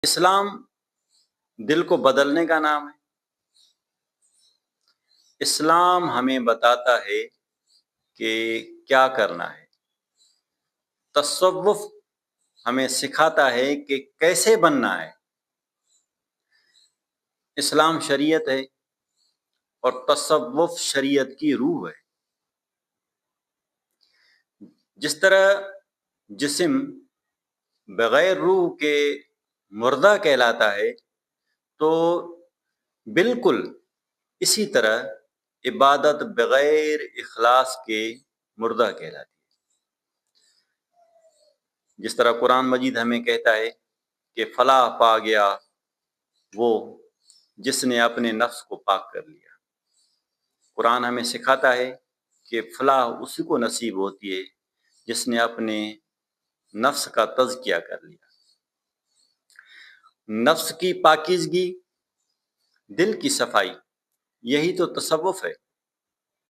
اسلام دل کو بدلنے کا نام ہے۔ اسلام ہمیں بتاتا ہے کہ کیا کرنا ہے۔ تصوف ہمیں سکھاتا ہے کہ کیسے بننا ہے۔ اسلام شریعت ہے اور تصوف شریعت کی روح ہے۔ جس طرح جسم بغیر روح کے مردہ کہلاتا ہے، تو بالکل اسی طرح عبادت بغیر اخلاص کے مردہ کہلاتی ہے۔ جس طرح قرآن مجید ہمیں کہتا ہے کہ فلاح پا گیا وہ جس نے اپنے نفس کو پاک کر لیا۔ قرآن ہمیں سکھاتا ہے کہ فلاح اسی کو نصیب ہوتی ہے جس نے اپنے نفس کا تزکیہ کر لیا۔ نفس کی پاکیزگی، دل کی صفائی، یہی تو تصوف ہے۔